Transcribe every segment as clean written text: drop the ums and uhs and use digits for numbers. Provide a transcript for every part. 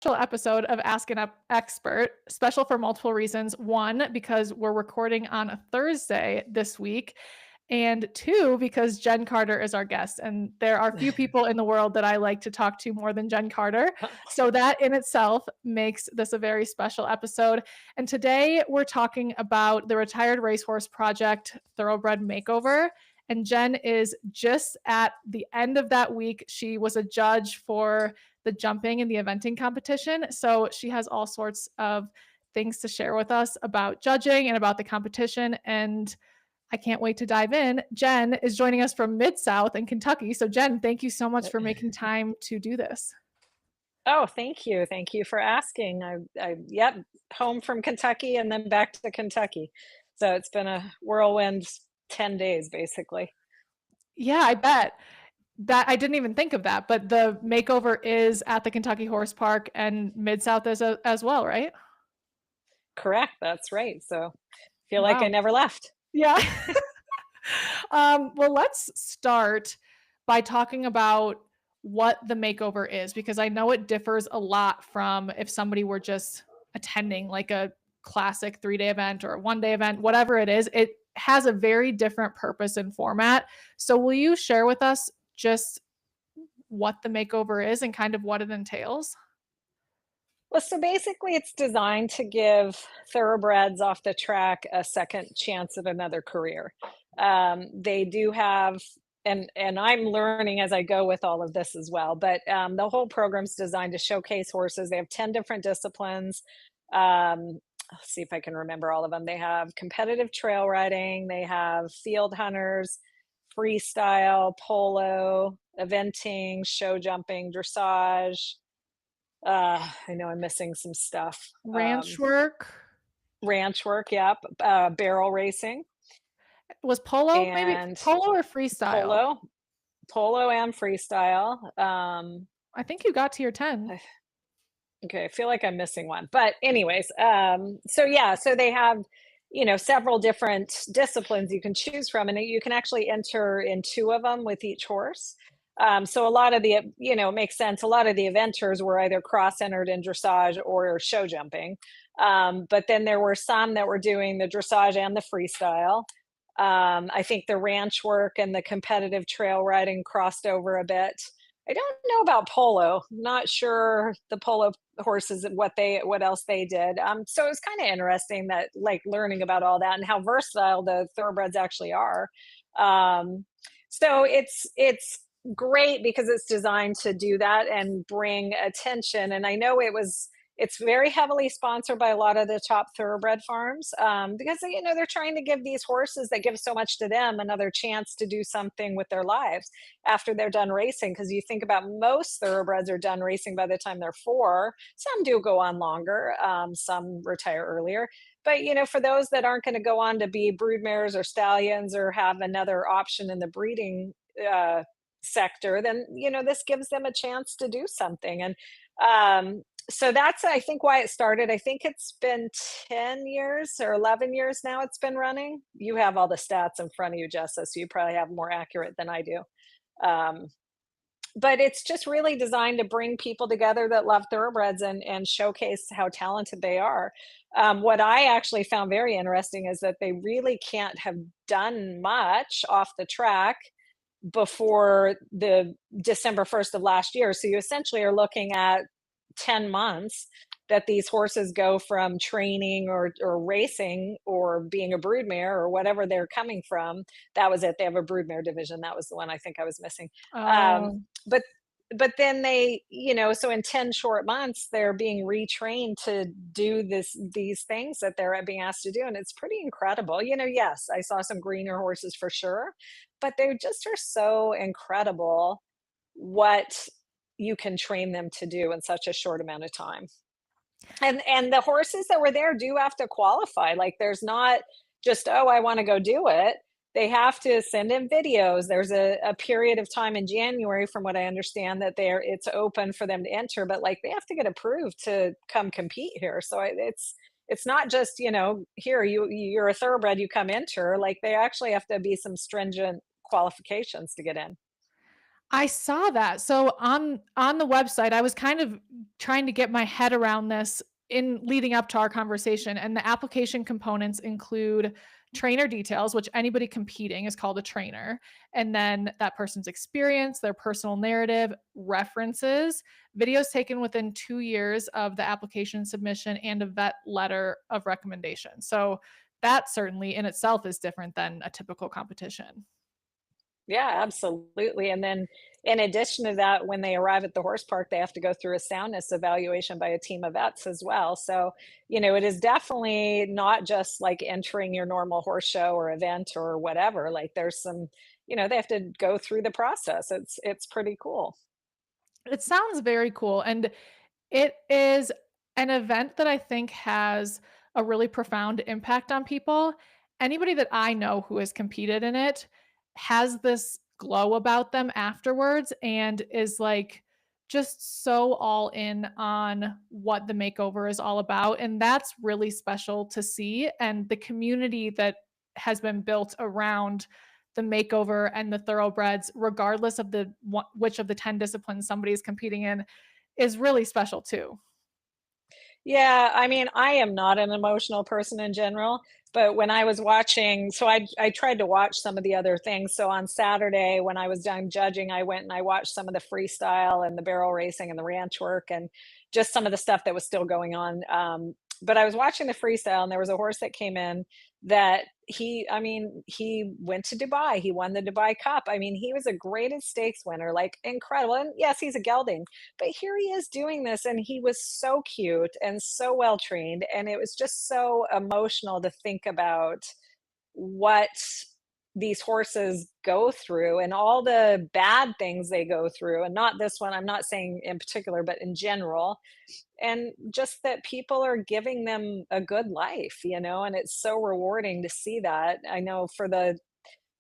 episode of Ask an Expert, special for multiple reasons. One, because we're recording on a Thursday this week, and two, because Jen Carter is our guest. And there are few people in the world that I like to talk to more than Jen Carter. So that in itself makes this a very special episode. And today we're talking about the Retired Racehorse Project Thoroughbred Makeover. And Jen is just at the end of that week. She was a judge for the jumping and the eventing competition. So she has all sorts of things to share with us about judging and about the competition. And I can't wait to dive in. Jen is joining us from Mid-South in Kentucky. So Jen, thank you so much for making time to do this. Oh, thank you. Thank you for asking. Yep, home from Kentucky and then back to Kentucky. So it's been a whirlwind 10 days, basically. Yeah, I bet. That I didn't even think of that, but the makeover is at the Kentucky Horse Park and Mid-South as well, right? Correct. That's right. So feel like I Wow. never left. Yeah. Well, let's start by talking about what the makeover is, because I know it differs a lot from if somebody were just attending like a classic 3-day event or a 1-day event, whatever it is. It has a very different purpose and format. So, will you share with us just what the makeover is and kind of what it entails? Well, so basically, it's designed to give thoroughbreds off the track a second chance at another career. They do have, and I'm learning as I go with all of this as well. But the whole program's designed to showcase horses. They have 10 different disciplines. Let's see if I can remember all of them. They have competitive trail riding. They have field hunters, freestyle, polo, eventing, show jumping, dressage. I know I'm missing some stuff. Ranch work? Ranch work, yep, barrel racing Was polo maybe and polo or freestyle? polo, polo and freestyle. I think you got to your 10. I Okay, I feel like I'm missing one, but anyways, so yeah, so they have, several different disciplines you can choose from, and you can actually enter in two of them with each horse. So a lot of the, it makes sense. A lot of the eventers were either cross-entered in dressage or show jumping. But then there were some that were doing the dressage and the freestyle. I think the ranch work and the competitive trail riding crossed over a bit. I don't know about polo. Not sure the polo horses and what else they did. So it's kind of interesting that like learning about all that and how versatile the thoroughbreds actually are. So it's great because it's designed to do that and bring attention. And I know it's very heavily sponsored by a lot of the top thoroughbred farms, because they're trying to give these horses that give so much to them another chance to do something with their lives after they're done racing. Because you think about most thoroughbreds are done racing by the time they're 4. Some do go on longer, some retire earlier. But for those that aren't going to go on to be broodmares or stallions or have another option in the breeding sector, then this gives them a chance to do something. And so that's, I think, why it started. I think it's been 10 years or 11 years now it's been running. You have all the stats in front of you, Jessa, so you probably have more accurate than I do. Um, but it's just really designed to bring people together that love thoroughbreds and showcase how talented they are. What I actually found very interesting is that they really can't have done much off the track before the December 1st of last year. So you essentially are looking at 10 months that these horses go from training or racing or being a broodmare or whatever they're coming from. That was it. They have a broodmare division. That was the one I think I was missing. Um, Oh, but but then they, so in 10 short months, they're being retrained to do these things that they're being asked to do. And it's pretty incredible. Yes, I saw some greener horses for sure, but they just are so incredible what you can train them to do in such a short amount of time. And the horses that were there do have to qualify. Like there's not just, oh, I want to go do it. They have to send in videos. There's a period of time in January, from what I understand, that it's open for them to enter, but like they have to get approved to come compete here. So it's not just, here you're a thoroughbred, you come enter. Like they actually have to be some stringent qualifications to get in. I saw that. So on the website, I was kind of trying to get my head around this in leading up to our conversation. And the application components include trainer details, which anybody competing is called a trainer, and then that person's experience, their personal narrative, references, videos taken within 2 years of the application submission, and a vet letter of recommendation. So that certainly in itself is different than a typical competition. Yeah, absolutely. And then in addition to that, when they arrive at the horse park, they have to go through a soundness evaluation by a team of vets as well. So, it is definitely not just like entering your normal horse show or event or whatever. Like there's some, they have to go through the process. It's pretty cool. It sounds very cool. And it is an event that I think has a really profound impact on people. Anybody that I know who has competed in it has this glow about them afterwards and is like just so all in on what the makeover is all about. And that's really special to see. And the community that has been built around the makeover and the thoroughbreds, regardless of which of the 10 disciplines somebody is competing in, is really special too. Yeah, I mean, I am not an emotional person in general, but when I was watching, so I tried to watch some of the other things. So on Saturday when I was done judging, I went and I watched some of the freestyle and the barrel racing and the ranch work and just some of the stuff that was still going on. But I was watching the freestyle and there was a horse that came in that I mean, he went to Dubai. He won the Dubai Cup. I mean, he was a graded stakes winner, like incredible. And yes, he's a gelding, but here he is doing this, and he was so cute and so well trained, and it was just so emotional to think about what these horses go through and all the bad things they go through, and not this one, I'm not saying in particular, but in general, and just that people are giving them a good life, and it's so rewarding to see that. I know for the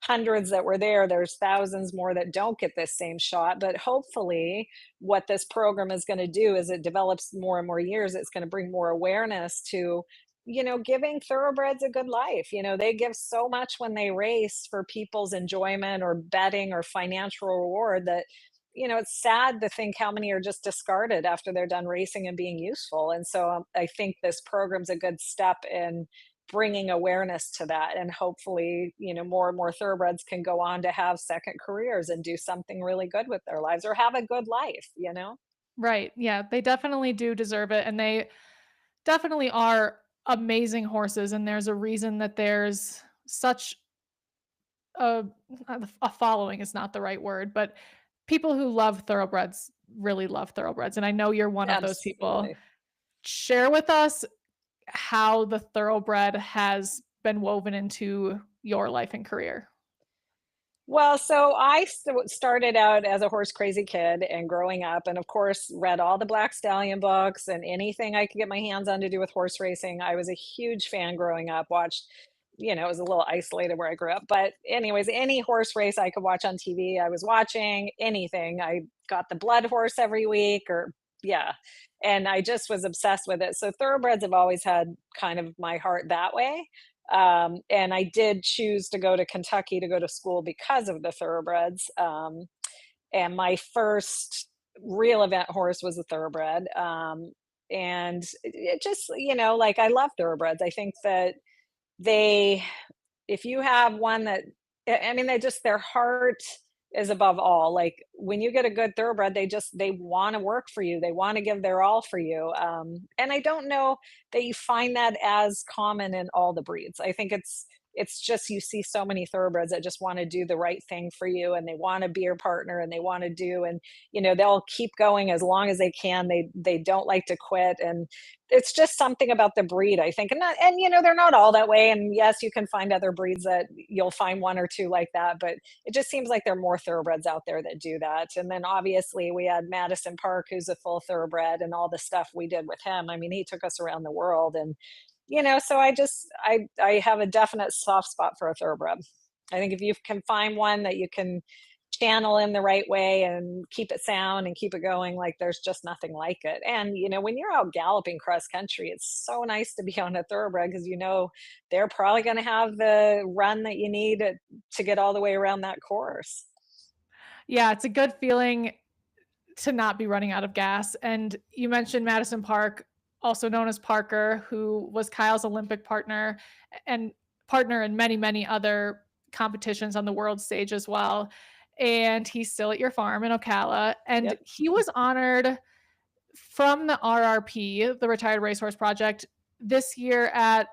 hundreds that were there, there's thousands more that don't get this same shot. But hopefully, what this program is going to do is it develops more and more years, it's going to bring more awareness to, giving thoroughbreds a good life. They give so much when they race for people's enjoyment or betting or financial reward that, it's sad to think how many are just discarded after they're done racing and being useful. And so I think this program's a good step in bringing awareness to that, and hopefully more and more thoroughbreds can go on to have second careers and do something really good with their lives or have a good life. Right. Yeah, they definitely do deserve it. And they definitely are amazing horses. And there's a reason that there's such a, a following is not the right word, but people who love thoroughbreds really love thoroughbreds. And I know you're one of those people. Absolutely. Share with us how the thoroughbred has been woven into your life and career. Well, so I started out as a horse crazy kid and growing up, and of course, read all the Black Stallion books and anything I could get my hands on to do with horse racing. I was a huge fan growing up, watched, it was a little isolated where I grew up. But, anyways, any horse race I could watch on TV, I was watching anything. I got the blood horse every week, or, yeah. And I just was obsessed with it. So, thoroughbreds have always had kind of my heart that way. And I did choose to go to Kentucky to go to school because of the thoroughbreds. And my first real event horse was a thoroughbred. And it just, like I love thoroughbreds. I think that they, if you have one that, I mean, their heart is above all. Like when you get a good thoroughbred, they want to work for you. They want to give their all for you. And I don't know that you find that as common in all the breeds. I think it's just you see so many thoroughbreds that just want to do the right thing for you, and they want to be your partner, and they want to do, and they'll keep going as long as they can. They don't like to quit, and it's just something about the breed, I think. And they're not all that way. And yes, you can find other breeds that you'll find one or two like that, but it just seems like there are more thoroughbreds out there that do that. And then obviously we had Madison Park, who's a full thoroughbred, and all the stuff we did with him. I mean, he took us around the world. And so I have a definite soft spot for a thoroughbred. I think if you can find one that you can channel in the right way and keep it sound and keep it going, like there's just nothing like it. And when you're out galloping cross country, it's so nice to be on a thoroughbred because they're probably going to have the run that you need to get all the way around that course. Yeah, it's a good feeling to not be running out of gas. And you mentioned Madison Park, also known as Parker, who was Kyle's Olympic partner and partner in many, many other competitions on the world stage as well. And he's still at your farm in Ocala. And Yep. he was honored from the RRP, the Retired Racehorse Project, this year at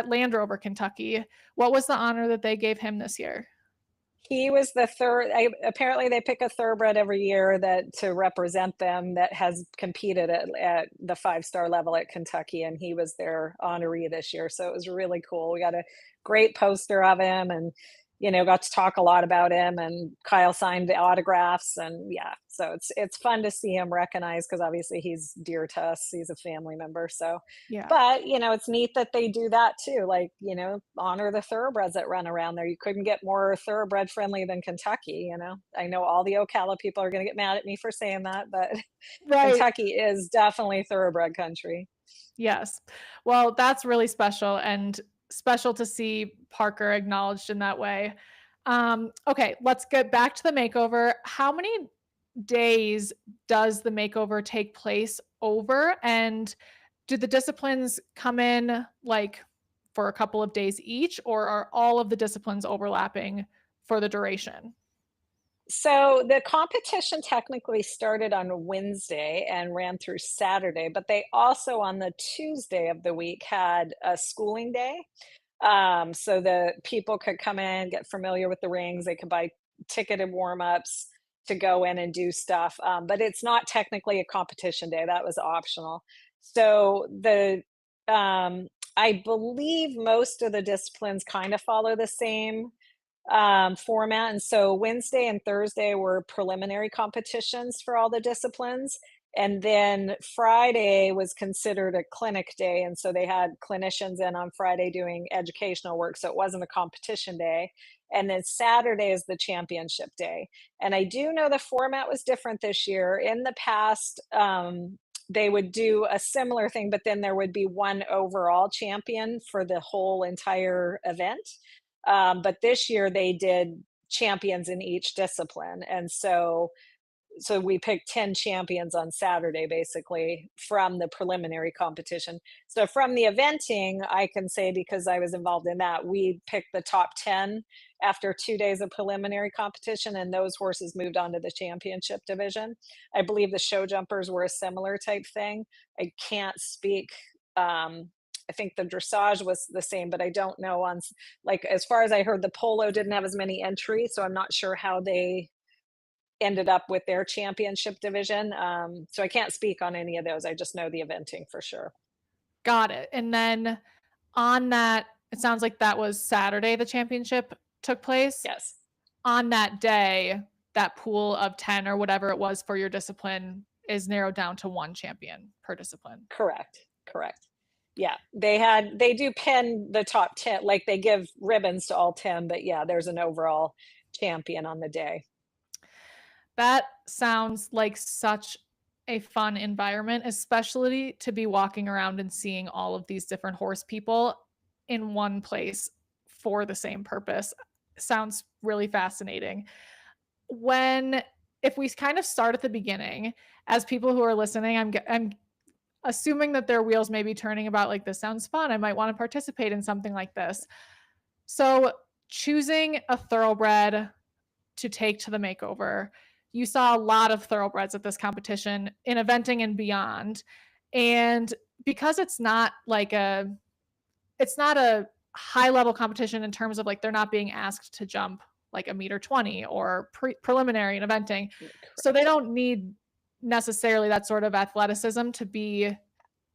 Land Rover, Kentucky. What was the honor that they gave him this year? He was the third. Apparently, they pick a thoroughbred every year that to represent them that has competed at the 5-star level at Kentucky, and he was their honoree this year. So it was really cool. We got a great poster of him, and got to talk a lot about him. And Kyle signed the autographs, and yeah, so it's fun to see him recognized because obviously he's dear to us. He's a family member, so Yeah. but, it's neat that they do that too, like, honor the thoroughbreds that run around there. You couldn't get more thoroughbred friendly than Kentucky. I know all the Ocala people are gonna get mad at me for saying that, but Right. Kentucky is definitely thoroughbred country. Yes. Well, that's really special and special to see Parker acknowledged in that way. Okay, let's get back to the makeover. How many days does the makeover take place over? And do the disciplines come in like for a couple of days each, or are all of the disciplines overlapping for the duration? So the competition technically started on Wednesday and ran through Saturday, but they also on the Tuesday of the week had a schooling day. So the people could come in, get familiar with the rings. They could buy ticketed warm-ups to go in and do stuff. But it's not technically a competition day. That was optional. So I believe most of the disciplines kind of follow the same format. And so Wednesday and Thursday were preliminary competitions for all the disciplines. And then Friday was considered a clinic day. And so they had clinicians in on Friday doing educational work. So it wasn't a competition day. And then Saturday is the championship day. And I do know the format was different this year. In the past, they would do a similar thing, but then there would be one overall champion for the whole entire event. But this year they did champions in each discipline. And so we picked 10 champions on Saturday, basically, from the preliminary competition. So from the eventing, I can say because I was involved in that, we picked the top 10 after 2 days of preliminary competition, and those horses moved on to the championship division. I believe the show jumpers were a similar type thing. I can't speak. I think the dressage was the same, but I don't know like as far as I heard, the polo didn't have as many entries, so I'm not sure how they ended up with their championship division. So I can't speak on any of those. I just know the eventing for sure. Got it. And then on that, it sounds like that was Saturday the championship took place. Yes, On that day, that pool of 10 or whatever it was for your discipline is narrowed down to 1 champion per discipline. correct, correct. Yeah, they do pin the top 10, like they give ribbons to all 10, but yeah, there's an overall champion on the day. That sounds like such a fun environment, especially to be walking around and seeing all of these different horse people in one place for the same purpose. Sounds really fascinating. When if we kind of start at the beginning, as people who are listening, I'm assuming that their wheels may be turning about like this sounds fun. I might want to participate in something like this. So, choosing a thoroughbred to take to the makeover, you saw a lot of thoroughbreds at this competition in eventing and beyond. And because it's not a high level competition in terms of like they're not being asked to jump like a meter 20 or preliminary in eventing. So they Correct. don't need necessarily that sort of athleticism to be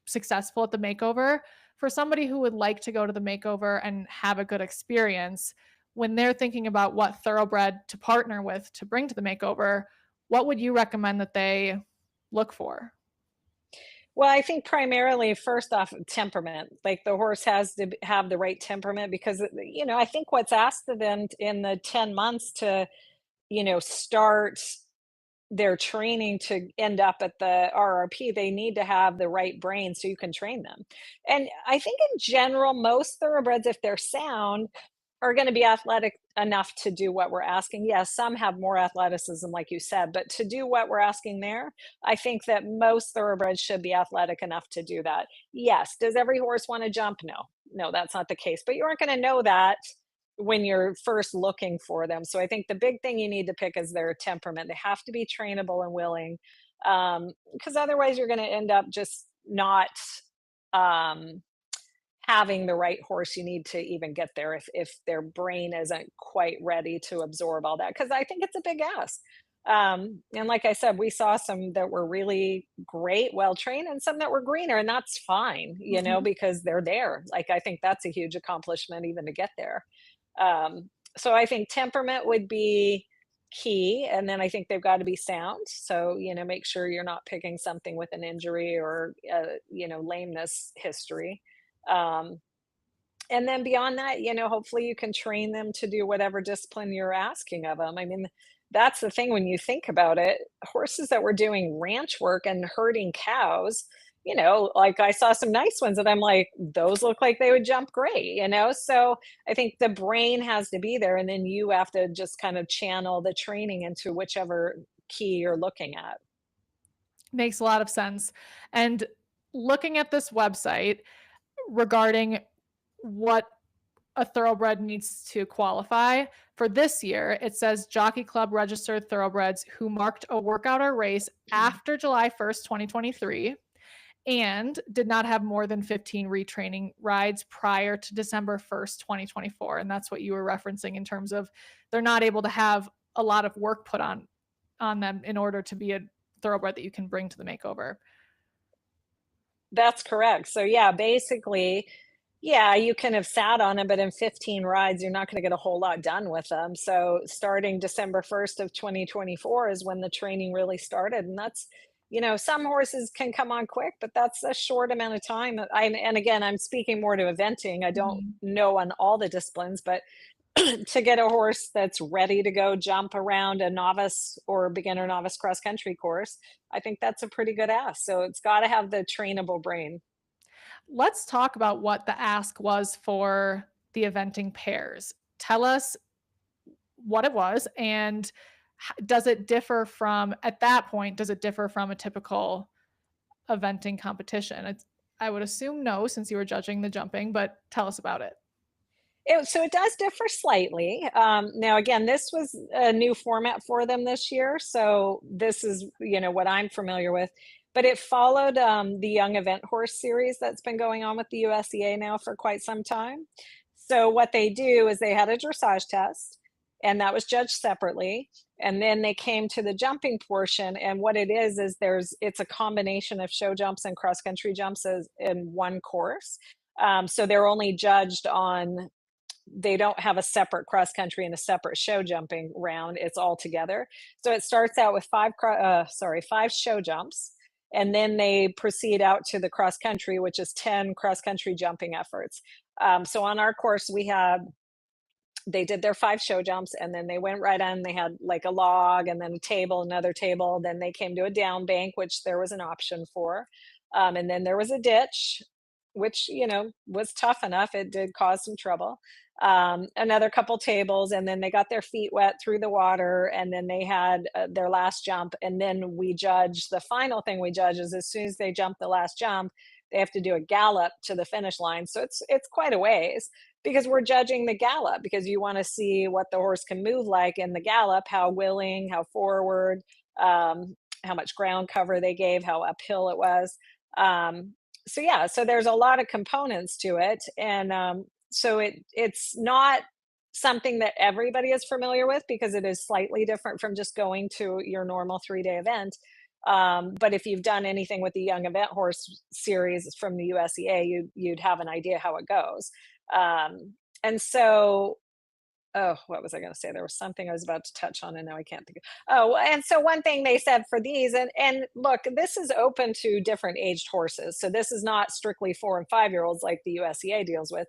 successful at the makeover. For somebody who would like to go to the makeover and have a good experience, when they're thinking about what thoroughbred to partner with to bring to the makeover, what would you recommend that they look for? Well, I think primarily, first off, temperament. Like the horse has to have the right temperament because, I think what's asked of them in the 10 months to, start their training to end up at the RRP, they need to have the right brain so you can train them. And I think in general, most thoroughbreds, if they're sound, are going to be athletic enough to do what we're asking. Yes, some have more athleticism, like you said, but to do what we're asking there, I think that most thoroughbreds should be athletic enough to do that. Yes, does every horse want to jump? No, no, that's not the case. But you aren't going to know that when you're first looking for them. So I think the big thing you need to pick is their temperament. They have to be trainable and willing, because otherwise you're going to end up just not. Um, Having the right horse you need to even get there if their brain isn't quite ready to absorb all that, because I think it's a big ask. And like I said, we saw some that were really great, well trained, and some that were greener, and that's fine, Mhm. because they're there. Like, I think that's a huge accomplishment even to get there. So I think temperament would be key, and then I think they've got to be sound. So, make sure you're not picking something with an injury or lameness history. um, and then beyond that, hopefully you can train them to do whatever discipline you're asking of them. I mean, that's the thing when you think about it. Horses that were doing ranch work and herding cows, like, I saw some nice ones that I'm like, those look like they would jump great. So I think the brain has to be there, and then you have to just kind of channel the training into whichever key you're looking at. Makes a lot of sense. And looking at this website regarding what a thoroughbred needs to qualify for this year, it says Jockey Club registered thoroughbreds who marked a workout or race after July 1st, 2023, and did not have more than 15 retraining rides prior to December 1st, 2024. And that's what you were referencing in terms of they're not able to have a lot of work put on them in order to be a thoroughbred that you can bring to the makeover. That's correct. So yeah, basically, yeah, you can have sat on them, but in 15 rides, you're not going to get a whole lot done with them. So starting December 1st of 2024 is when the training really started. And that's, some horses can come on quick, but that's a short amount of time. And again, I'm speaking more to eventing. I don't Mhm. know on all the disciplines, but to get a horse that's ready to go jump around a novice or beginner novice cross country course, I think that's a pretty good ask. So it's got to have the trainable brain. Let's talk about what the ask was for the eventing pairs. Tell us what it was, and does it differ from, at that point, does it differ from a typical eventing competition? I would assume no, since you were judging the jumping, but tell us about it. So it does differ slightly. Now, again, this was a new format for them this year, so this is what I'm familiar with. But it followed the Young Event Horse series that's been going on with the USEA now for quite some time. So what they do is they had a dressage test, and that was judged separately. And then they came to the jumping portion, and what it is it's a combination of show jumps and cross country jumps in one course. So they're only judged on, they don't have a separate cross country and a separate show jumping round. It's all together. So it starts out with five show jumps, and then they proceed out to the cross country, which is 10 cross country jumping efforts. So on our course, they did their five show jumps, and then they went right on. They had like a log and then a table, another table. Then they came to a down bank, which there was an option for. And then there was a ditch, which, was tough enough. It did cause some trouble. Another couple tables, and then they got their feet wet through the water, and then they had their last jump. And then the final thing we judge is, as soon as they jump the last jump, they have to do a gallop to the finish line. So it's quite a ways, because we're judging the gallop, because you want to see what the horse can move like in the gallop, how willing, how forward, how much ground cover they gave, how uphill it was. So yeah, so there's a lot of components to it, and so it's not something that everybody is familiar with, because it is slightly different from just going to your normal 3-day event. But if you've done anything with the Young Event Horse series from the USEA, you'd have an idea how it goes. And so, oh, what was I going to say? There was something I was about to touch on, and now I can't think of. Oh, and so one thing they said for these, and look, this is open to different aged horses. So this is not strictly 4 and 5 year olds like the USEA deals with,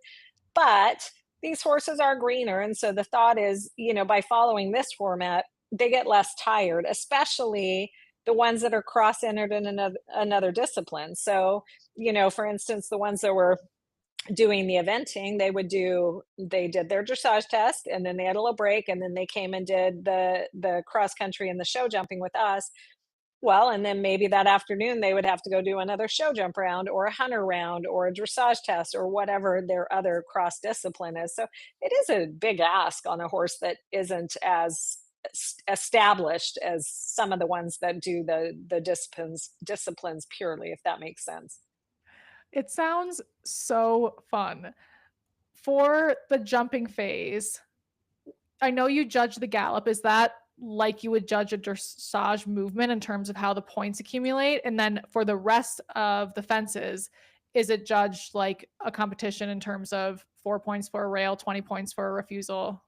but these horses are greener. And so the thought is, by following this format, they get less tired, especially the ones that are cross entered in another discipline. So, for instance, the ones that were doing the eventing, they did their dressage test, and then they had a little break, and then they came and did the cross country and the show jumping with us. Well, and then maybe that afternoon they would have to go do another show jump round or a hunter round or a dressage test or whatever their other cross discipline is. So it is a big ask on a horse that isn't as established as some of the ones that do the disciplines purely, if that makes sense. It sounds so fun. For the jumping phase, I know you judge the gallop. Is that like you would judge a dressage movement in terms of how the points accumulate? And then for the rest of the fences, is it judged like a competition in terms of 4 points for a rail, 20 points for a refusal?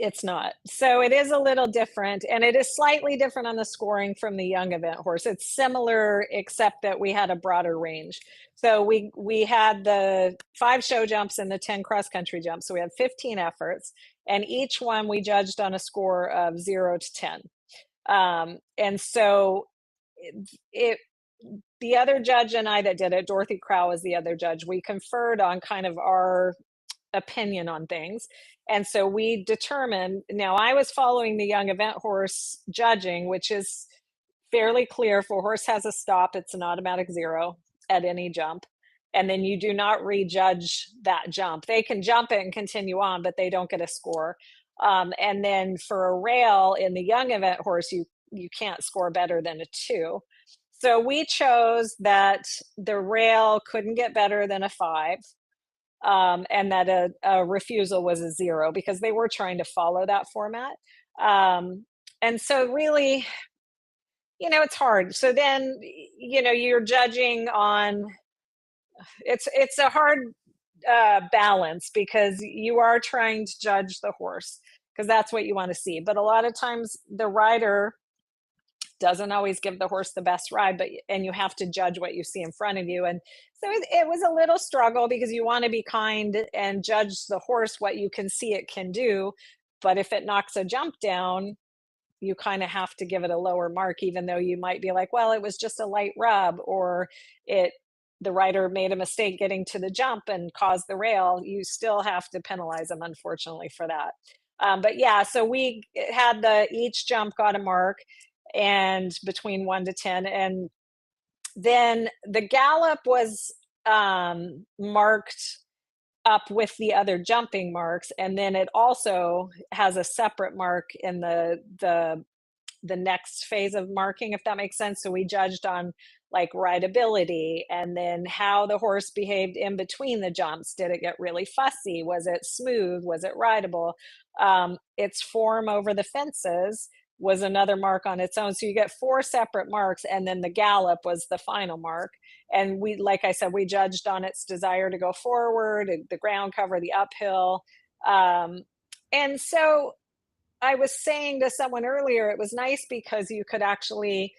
It's not. So it is a little different, and it is slightly different on the scoring from the young event horse. It's similar, except that we had a broader range. So we had the 5 show jumps and the 10 cross country jumps. So we had 15 efforts, and each one we judged on a score of 0 to 10. And so it the other judge and I that did it, Dorothy Crow was the other judge. We conferred on kind of our opinion on things. And so we determined, now I was following the young event horse judging, which is fairly clear. If a horse has a stop, it's an automatic 0 at any jump. And then you do not rejudge that jump. They can jump it and continue on, but they don't get a score. And then for a rail in the young event horse, you can't score better than a 2. So we chose that the rail couldn't get better than a 5, and that a refusal was a 0 because they were trying to follow that format. And so really, it's hard. So then, you're judging on, it's a hard balance because you are trying to judge the horse because that's what you want to see. But a lot of times the rider doesn't always give the horse the best ride, and you have to judge what you see in front of you. And so it was a little struggle because you want to be kind and judge the horse what you can see it can do, but if it knocks a jump down, you kind of have to give it a lower mark, even though you might be like, well, it was just a light rub, or it the rider made a mistake getting to the jump and caused the rail. You still have to penalize them, unfortunately, for that. But yeah, so we had each jump got a mark, and between 1 to 10, and then the gallop was marked up with the other jumping marks, and then it also has a separate mark in the next phase of marking, if that makes sense. So we judged on like rideability, and then how the horse behaved in between the jumps. Did it get really fussy? Was it smooth? Was it rideable? Its form over the fences was another mark on its own. So you get 4 separate marks, and then the gallop was the final mark. And we, like I said, we judged on its desire to go forward, the ground cover, the uphill. And so I was saying to someone earlier, it was nice because you could actually,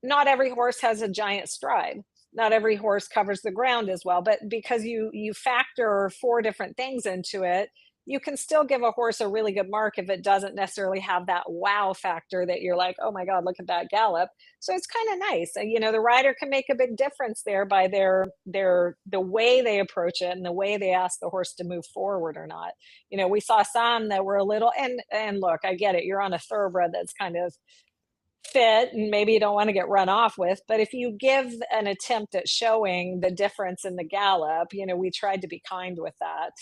not every horse has a giant stride. Not every horse covers the ground as well, but because you factor 4 different things into it, you can still give a horse a really good mark if it doesn't necessarily have that wow factor that you're like, oh my God, look at that gallop. So it's kind of nice. The rider can make a big difference there by the way they approach it and the way they ask the horse to move forward or not. We saw some that were a little, and look, I get it. You're on a thoroughbred that's kind of fit and maybe you don't want to get run off with, but if you give an attempt at showing the difference in the gallop, we tried to be kind with that.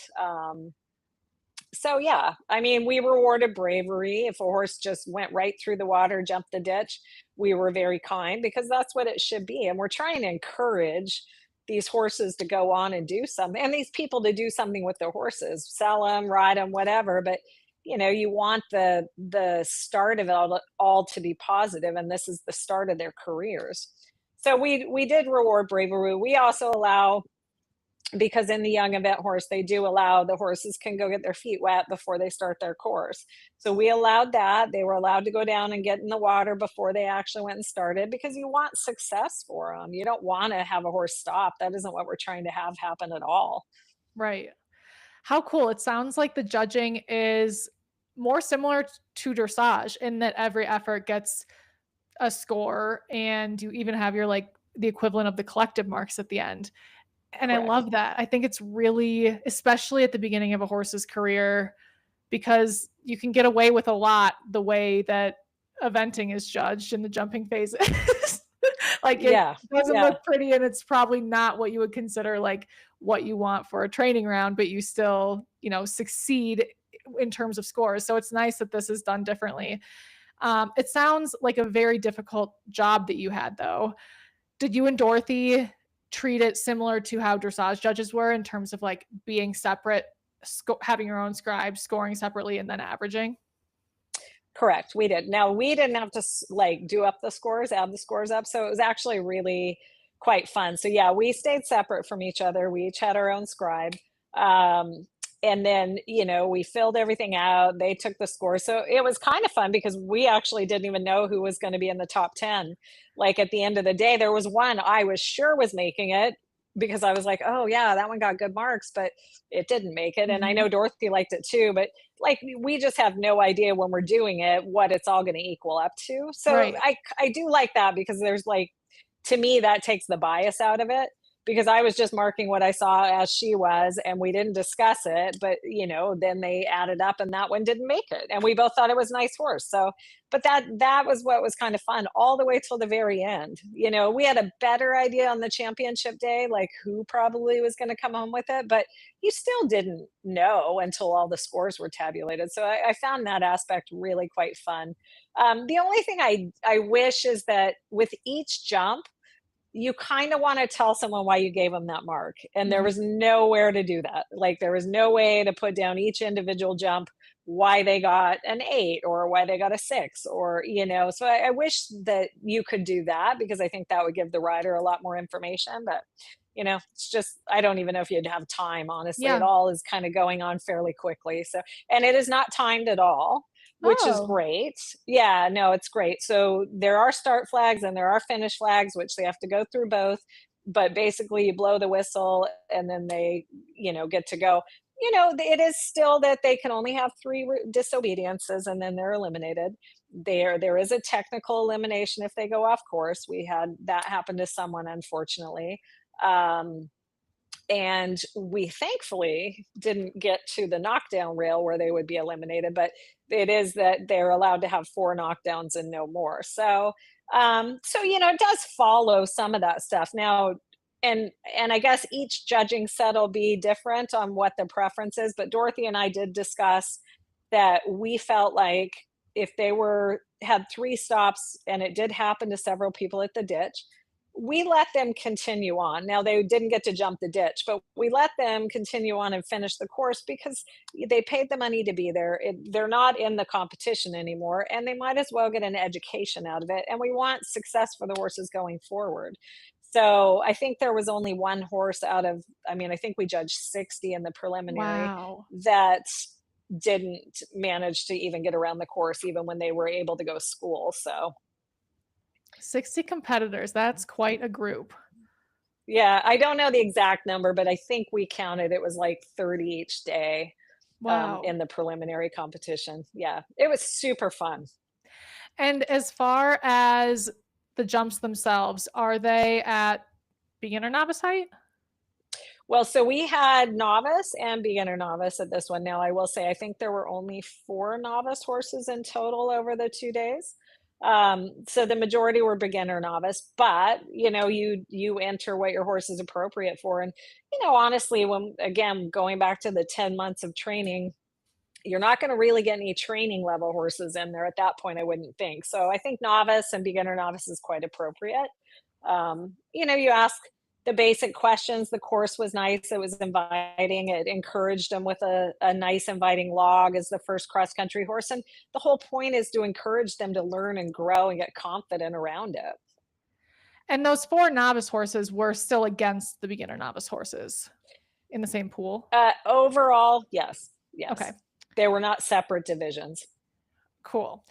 So yeah, I mean, we rewarded bravery. If a horse just went right through the water, jumped the ditch, we were very kind because that's what it should be. And we're trying to encourage these horses to go on and do something, and these people to do something with their horses, sell them, ride them, whatever. But you want the start of it all to be positive, and this is the start of their careers. So we did reward bravery. We also allow, because in the young event horse, they do allow the horses can go get their feet wet before they start their course. So we allowed that. They were allowed to go down and get in the water before they actually went and started, because you want success for them. You don't want to have a horse stop. That isn't what we're trying to have happen at all. Right. How cool. It sounds like the judging is more similar to dressage in that every effort gets a score and you even have your like the equivalent of the collective marks at the end. And I Correct. love that. I think it's really, especially at the beginning of a horse's career, because you can get away with a lot the way that eventing is judged in the jumping phases. Like it Yeah. doesn't Yeah. look pretty and it's probably not what you would consider like what you want for a training round, but you still, succeed in terms of scores. So it's nice that this is done differently. It sounds like a very difficult job that you had though. Did you and Dorothy treat it similar to how dressage judges were in terms of like being separate, having your own scribe, scoring separately, and then averaging? Correct, we did. Now, we didn't have to like do up the scores, add the scores up, so it was actually really quite fun. So yeah, we stayed separate from each other. We each had our own scribe. Um, and then, we filled everything out. They took the score. So it was kind of fun because we actually didn't even know who was going to be in the top 10. Like at the end of the day, there was one I was sure was making it because I was like, oh yeah, that one got good marks, but it didn't make it. And I Mhm. know Dorothy liked it too, but like we just have no idea when we're doing it what it's all going to equal up to. So Right. I do like that because there's like, to me that takes the bias out of it because I was just marking what I saw as she was and we didn't discuss it, but then they added up and that one didn't make it and we both thought it was a nice horse. So but that was what was kind of fun all the way till the very end. We had a better idea on the championship day like who probably was going to come home with it, but you still didn't know until all the scores were tabulated. So I found that aspect really quite fun. The only thing I wish is that with each jump, you kind of want to tell someone why you gave them that mark. And there Mhm. was nowhere to do that. Like there was no way to put down each individual jump why they got an 8 or why they got a 6 or so I wish that you could do that because I think that would give the rider a lot more information, but it's just I don't even know if you'd have time, honestly. It Yeah. all is kind of going on fairly quickly. So and it is not timed at all, which is Oh, great. Yeah, no, it's great. So there are start flags and there are finish flags, which they have to go through both. But basically, you blow the whistle and then they, get to go. It is still that they can only have three disobediences and then they're eliminated. There is a technical elimination if they go off course. We had that happen to someone, unfortunately. Um, and we thankfully didn't get to the knockdown rail where they would be eliminated, but it is that they're allowed to have 4 knockdowns and no more. So it does follow some of that stuff now. And I guess each judging set will be different on what the preference is, but Dorothy and I did discuss that we felt like if they were had 3 stops and it did happen to several people at the ditch, we let them continue on. Now they didn't get to jump the ditch, but we let them continue on and finish the course because they paid the money to be there. They're not in the competition anymore, and they might as well get an education out of it. And we want success for the horses going forward. So I think there was only one horse out of, I mean, I think we judged 60 in the preliminary wow. that didn't manage to even get around the course, even when they were able to go school. So 60 competitors. That's quite a group. yeah, I don't know the exact number, but I think we counted it was like 30 each day, Wow. in the preliminary competition. Yeah, it was super fun. And as far as the jumps themselves, are they at beginner novice height? Well, so we had novice and beginner novice at this one. Now, I will say, I think there were only 4 novice horses in total over the 2 days. So the majority were beginner novice, but you enter what your horse is appropriate for. And honestly, when again going back to the 10 months of training, you're not going to really get any training level horses in there at that point, I wouldn't think. So I think novice and beginner novice is quite appropriate. You ask the basic questions. The course was nice. It was inviting. It encouraged them with a nice inviting log as the first cross country horse. And the whole point is to encourage them to learn and grow and get confident around it. And those 4 novice horses were still against the beginner novice horses in the same pool? Overall, yes, Okay, yes. They were not separate divisions. cool.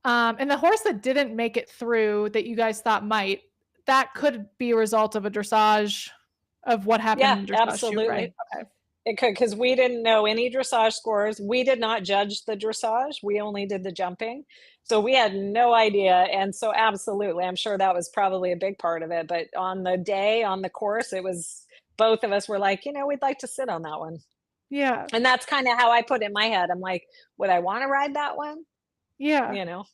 And the horse that didn't make it through that you guys thought might, that could be a result of a dressage of what happened Yeah, in the dressage shoot, right? absolutely. Okay. It could because we didn't know any dressage scores. We did not judge the dressage. We only did the jumping. So we had no idea. And so absolutely, I'm sure that was probably a big part of it. But on the day, on the course, it was both of us were like, we'd like to sit on that one. Yeah. And that's kind of how I put it in my head. I'm like, would I want to ride that one? Yeah. You know?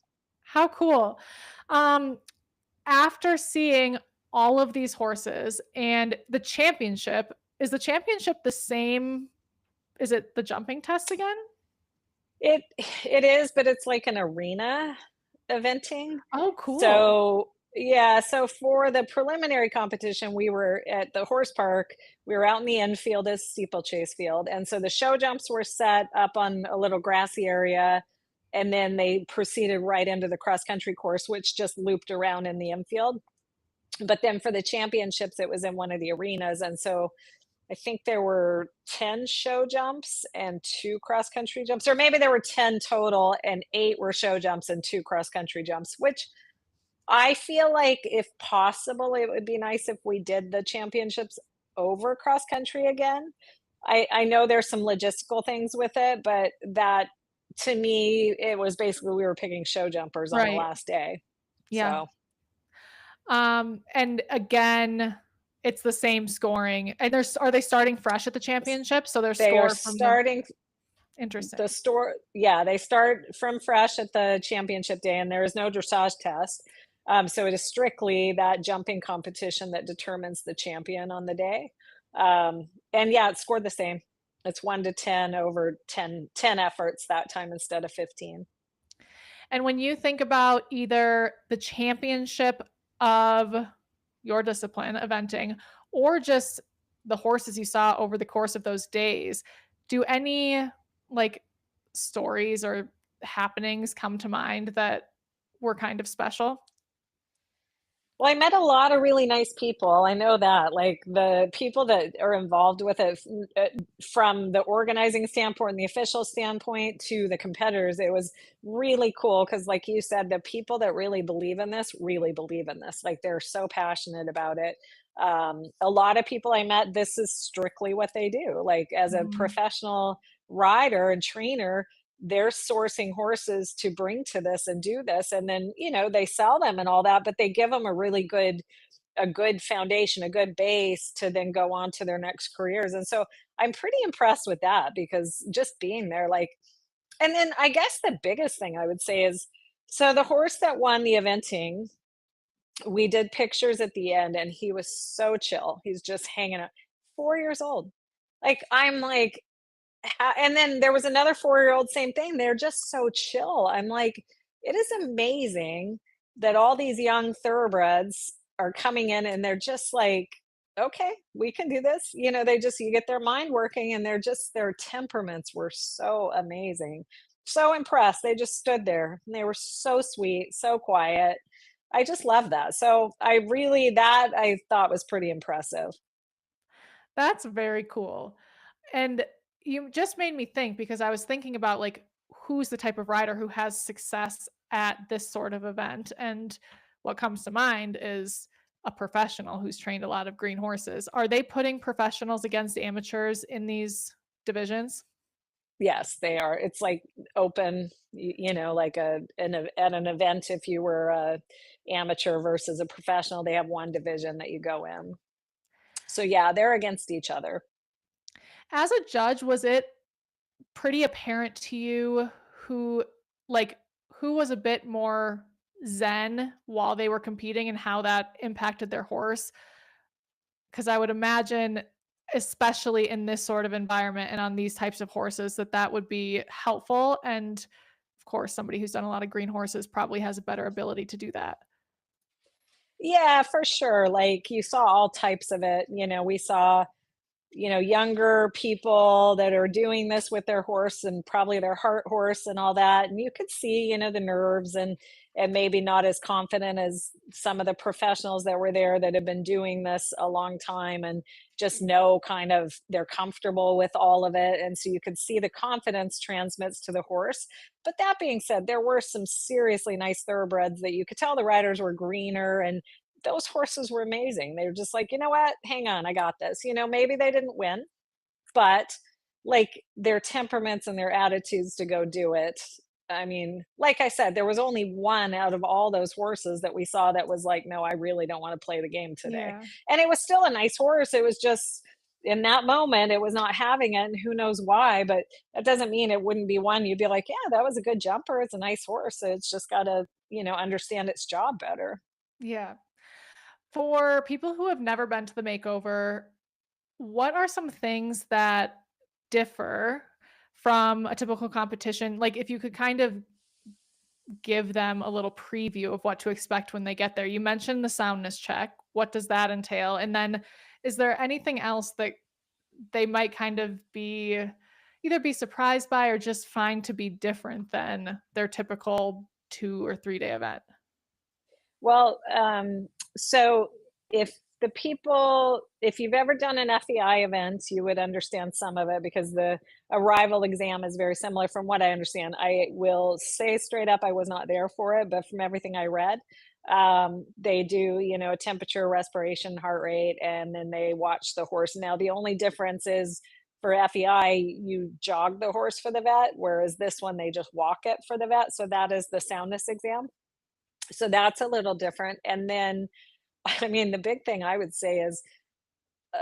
How cool. Um, After seeing all of these horses and is the championship the same? Is it the jumping test again? It it is, but it's like an arena eventing. Oh, cool. So, yeah, so for the preliminary competition, we were at the horse park. We were out in the infield as steeplechase field. And so the show jumps were set up on a little grassy area. And then they proceeded right into the cross country course, which just looped around in the infield. But then for the championships, it was in one of the arenas. And so I think there were 10 show jumps and 2 cross country jumps, or maybe there were 10 total and 8 were show jumps and 2 cross country jumps, which I feel like if possible, it would be nice if we did the championships over cross country again. I know there's some logistical things with it, but that to me, it was basically we were picking show jumpers on the Right. last day. Yeah. So And again, it's the same scoring. And are they starting fresh at the championship? So their they are score from the starting the interesting. store, yeah, they start from fresh at the championship day, and there is no dressage test. So it is strictly that jumping competition that determines the champion on the day. And yeah, it scored the same. It's 1 to 10 over 10 efforts that time instead of 15. And when you think about either the championship of your discipline, eventing, or just the horses you saw over the course of those days, do any like stories or happenings come to mind that were kind of special? Well, I met a lot of really nice people. I know that, like the people that are involved with it, from the organizing standpoint and the official standpoint to the competitors, it was really cool because, like you said, the people that really believe in this really believe in this. Like they're so passionate about it. A lot of people I met, this is strictly what they do. Like as a Mhm. professional rider and trainer, they're sourcing horses to bring to this and do this, and then they sell them and all that, but they give them a good foundation, a good base to then go on to their next careers. And so I'm pretty impressed with that because just being there, like, and then I guess the biggest thing I would say is, so the horse that won the eventing, we did pictures at the end and he was so chill, he's just hanging out, 4 years old. Like I'm like, and then there was another 4-year-old, same thing. They're just so chill. I'm like, it is amazing that all these young thoroughbreds are coming in and they're just like, okay, we can do this. You get their mind working and their temperaments were so amazing. So impressed. They just stood there and they were so sweet, so quiet. I just love that. So that I thought was pretty impressive. That's very cool. And you just made me think because I was thinking about like who's the type of rider who has success at this sort of event. And what comes to mind is a professional who's trained a lot of green horses. Are they putting professionals against amateurs in these divisions? Yes, they are. It's like open, like at an event, if you were a amateur versus a professional, they have one division that you go in. So yeah, they're against each other. As a judge, was it pretty apparent to you who like who was a bit more zen while they were competing and how that impacted their horse? Because I would imagine, especially in this sort of environment and on these types of horses, that that would be helpful. And of course, somebody who's done a lot of green horses probably has a better ability to do that. Yeah, for sure. Like you saw all types of it. We saw younger people that are doing this with their horse and probably their heart horse and all that. And you could see, the nerves and maybe not as confident as some of the professionals that were there that have been doing this a long time and just know kind of they're comfortable with all of it. And so you could see the confidence transmits to the horse. But that being said, there were some seriously nice thoroughbreds that you could tell the riders were greener, and those horses were amazing. They were just like, you know what? Hang on, I got this. Maybe they didn't win, but like their temperaments and their attitudes to go do it. I mean, like I said, there was only one out of all those horses that we saw that was like, no, I really don't want to play the game today. Yeah. And it was still a nice horse. It was just in that moment, it was not having it, and who knows why, but that doesn't mean it wouldn't be one you'd be like, yeah, that was a good jumper. It's a nice horse. It's just got to, understand its job better. Yeah. For people who have never been to the makeover, what are some things that differ from a typical competition? Like, if you could kind of give them a little preview of what to expect when they get there. You mentioned the soundness check. What does that entail? And then is there anything else that they might kind of be either be surprised by or just find to be different than their typical 2 or 3 day event? Well, so if if you've ever done an FEI event, you would understand some of it because the arrival exam is very similar from what I understand. I will say straight up, I was not there for it, but from everything I read, they do, a temperature, respiration, heart rate, and then they watch the horse. Now, the only difference is for FEI, you jog the horse for the vet, whereas this one, they just walk it for the vet. So that is the soundness exam. So that's a little different. And then, I mean, the big thing I would say is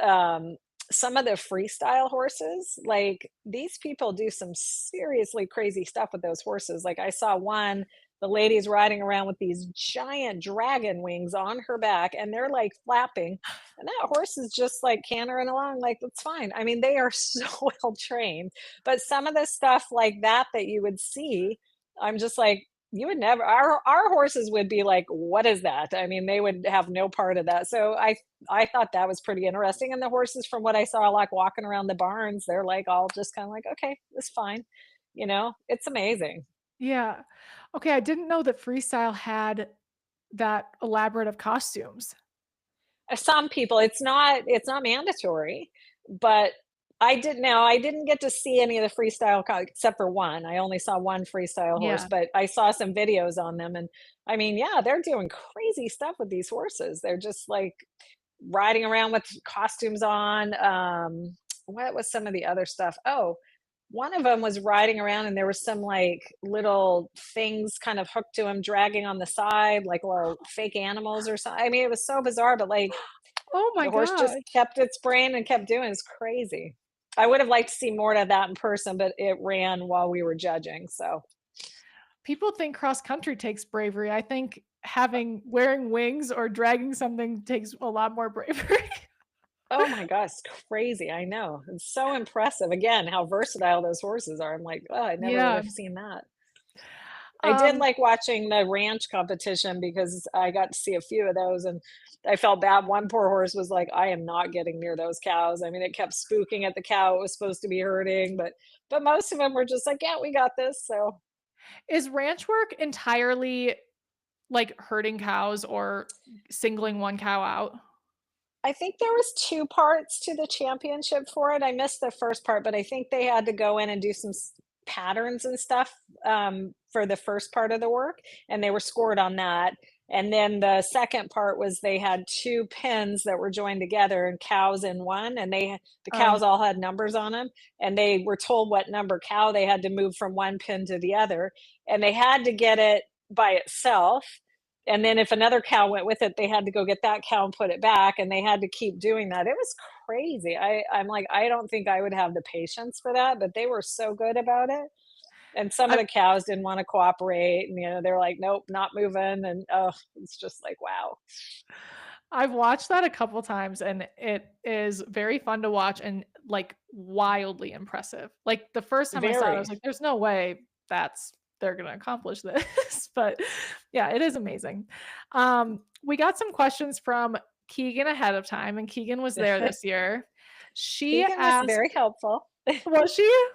um, some of the freestyle horses, like these people do some seriously crazy stuff with those horses. Like I saw one, the lady's riding around with these giant dragon wings on her back and they're like flapping. And that horse is just like cantering along, like, that's fine. I mean, they are so well trained. But some of the stuff like that you would see, I'm just like, you would never, our horses would be like, what is that? I mean, they would have no part of that. So I thought that was pretty interesting. And the horses, from what I saw, like walking around the barns, they're like all just kind of like, okay, it's fine. It's amazing. Yeah. Okay, I didn't know that freestyle had that elaborate of costumes. Some people, it's not mandatory, but I didn't get to see any of the freestyle except for one. I only saw one freestyle horse, Yeah. but I saw some videos on them, and I mean, yeah, they're doing crazy stuff with these horses. They're just like riding around with costumes on. What was some of the other stuff? Oh, one of them was riding around and there was some like little things kind of hooked to him, dragging on the side, like little fake animals or something. I mean, it was so bizarre, but like Oh my the horse just gosh. kept its brain and kept doing. It's crazy. I would have liked to see more of that in person, but it ran while we were judging. So, People think cross country takes bravery. I think having wearing wings or dragging something takes a lot more bravery. oh my gosh, crazy. I know. It's so impressive. Again, how versatile those horses are. I'm like, oh, I never would Yeah. have seen that. I did Um, like watching the ranch competition because I got to see a few of those and I felt bad. One poor horse was like, I am not getting near those cows. I mean, it kept spooking at the cow it was supposed to be hurting, but most of them were just like, yeah, we got this. So is ranch work entirely like herding cows or singling one cow out? I think there was 2 parts to the championship for it. I missed the first part, but I think they had to go in and do some patterns and stuff for the first part of the work, and they were scored on that. And then the second part was they had 2 pins that were joined together and cows in one, and the Oh, cows all had numbers on them, and they were told what number cow they had to move from one pin to the other, and they had to get it by itself, and then if another cow went with it, they had to go get that cow and put it back, and they had to keep doing that. It was crazy. I'm like, I don't think I would have the patience for that, but they were so good about it. And some of I've the cows didn't want to cooperate, and they're like, nope, not moving. And oh, it's just like, wow, I've watched that a couple times and it is very fun to watch and like wildly impressive. Like the first time I saw it, I was very. like, there's no way that's they're gonna accomplish this. But yeah, it is amazing. We got some questions from Keegan ahead of time, and Keegan was there this year. She Keegan was asked, very helpful. was she?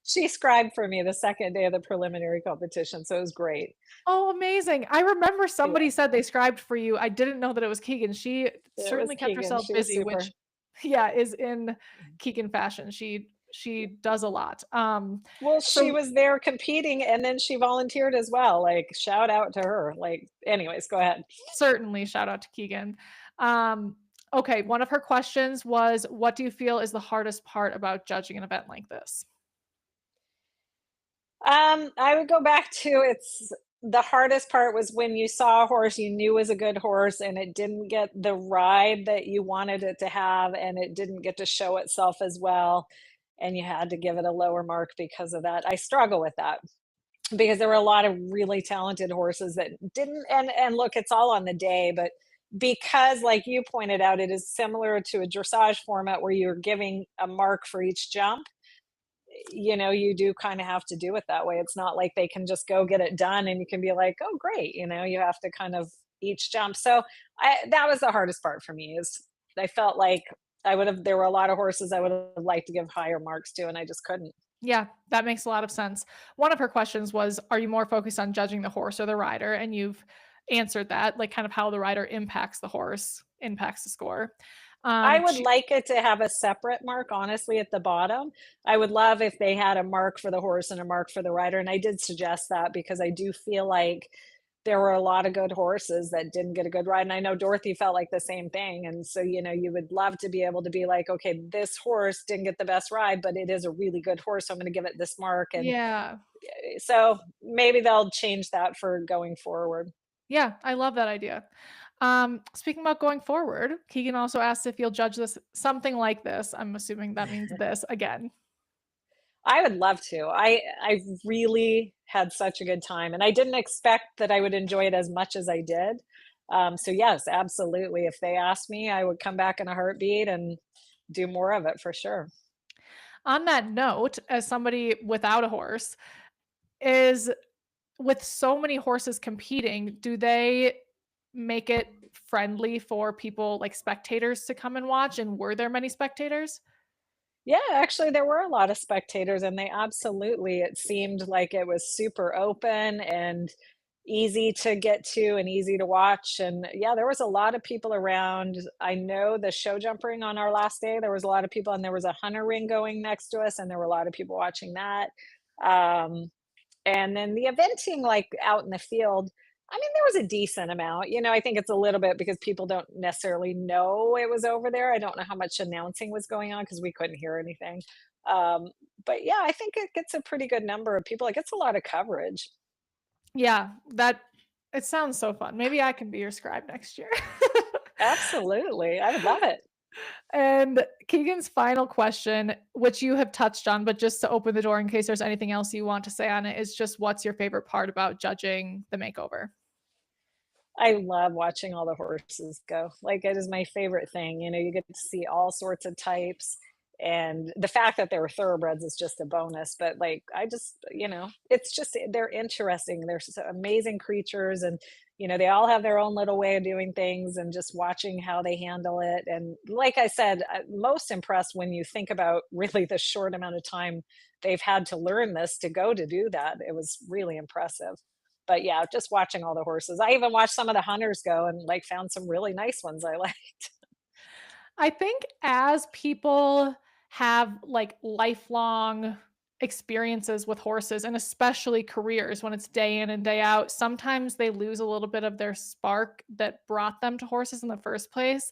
She scribed for me the second day of the preliminary competition, so it was great. Oh, amazing. I remember Yeah, somebody said they scribed for you. I didn't know that it was Keegan. She it was certainly kept Keegan. herself She was busy, which super. yeah, is in Keegan fashion. She does a lot. Well, she So was there competing and then she volunteered as well. Like, shout out to her. Like, anyways, go ahead. certainly shout out to Keegan. Um, okay, one of her questions was, what do you feel is the hardest part about judging an event like this? I would go back to it's The hardest part was when you saw a horse you knew was a good horse and it didn't get the ride that you wanted it to have, and it didn't get to show itself as well, and you had to give it a lower mark because of that. I struggle with that because there were a lot of really talented horses that didn't, and look, it's all on the day, but because like you pointed out, it is similar to a dressage format where you're giving a mark for each jump. You do kind of have to do it that way. It's not like they can just go get it done and you can be like, oh great, you have to kind of each jump. So that was the hardest part for me, is I felt like there were a lot of horses I would have liked to give higher marks to, and I just couldn't. Yeah, that makes a lot of sense. One of her questions was, are you more focused on judging the horse or the rider? And you've answered that, like kind of how the rider impacts the horse, impacts the score. I would She, like it to have a separate mark, honestly, at the bottom. I would love if they had a mark for the horse and a mark for the rider, and I did suggest that because I do feel like there were a lot of good horses that didn't get a good ride, and I know Dorothy felt like the same thing, and so, you would love to be able to be like, "Okay, this horse didn't get the best ride, but it is a really good horse, so I'm gonna give it this mark," and, yeah. so maybe they'll change that for going forward. Yeah, I love that idea. Speaking about going forward, Keegan also asked if you'll judge this something like this. I'm assuming that means this again. I would love to. I really had such a good time, and I didn't expect that I would enjoy it as much as I did. So yes, absolutely. If they asked me, I would come back in a heartbeat and do more of it for sure. On that note, as somebody without a horse, is with so many horses competing, do they make it friendly for people like spectators to come and watch? And were there many spectators? Yeah, actually, there were a lot of spectators, and it seemed like it was super open and easy to get to and easy to watch. And yeah, there was a lot of people around. I know the show jump ring on our last day, there was a lot of people, and there was a hunter ring going next to us, and there were a lot of people watching that. Um, and then the eventing, like out in the field, I mean, there was a decent amount. I think it's a little bit because people don't necessarily know it was over there. I don't know how much announcing was going on because we couldn't hear anything. Um, but yeah, I think it gets a pretty good number of people. It gets a lot of coverage. Yeah, that it sounds so fun. Maybe I can be your scribe next year. Absolutely. I would love it. And Keegan's final question, which you have touched on, but just to open the door in case there's anything else you want to say on it, is just what's your favorite part about judging the makeover? I love watching all the horses go. Like, it is my favorite thing. You get to see all sorts of types. And the fact that they were thoroughbreds is just a bonus. But like, it's just, they're interesting. They're so amazing creatures. And, they all have their own little way of doing things, and just watching how they handle it. And like I said, most impressed when you think about really the short amount of time they've had to learn this to go to do that. It was really impressive. But yeah, just watching all the horses. I even watched some of the hunters go and like found some really nice ones I liked. I think as people have like lifelong experiences with horses and especially careers when it's day in and day out, sometimes they lose a little bit of their spark that brought them to horses in the first place.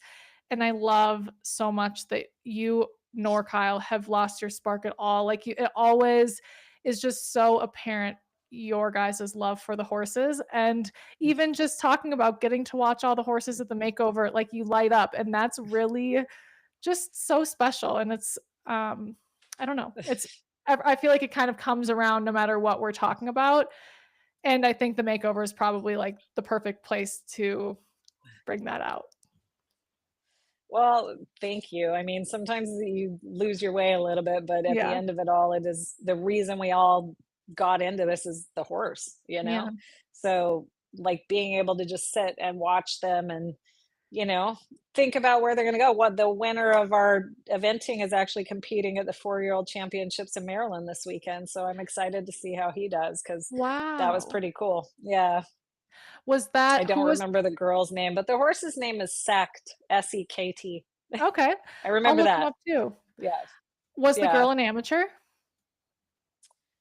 And I love so much that you nor Kyle have lost your spark at all. Like you, it always is just so apparent your guys' love for the horses. And even just talking about getting to watch all the horses at the makeover, like you light up. And that's really just so special. And it's, I don't know, I feel like it kind of comes around no matter what we're talking about. And I think the makeover is probably like the perfect place to bring that out. Well, thank you. I mean, sometimes you lose your way a little bit, but at the Yeah. end of it all, it is the reason we all got into this is the horse. Yeah. So, like, being able to just sit and watch them and, you know, think about where they're going to go. What the winner of our eventing is actually competing at the 4-year-old championships in Maryland this weekend. So I'm excited to see how he does, because that was Wow. pretty cool. Yeah. Was I that who don't was remember the girl's name, but the horse's name is Sect, S-E-K-T. okay. I I'll remember look him that. up too. Yeah. Was the Yeah. girl an amateur?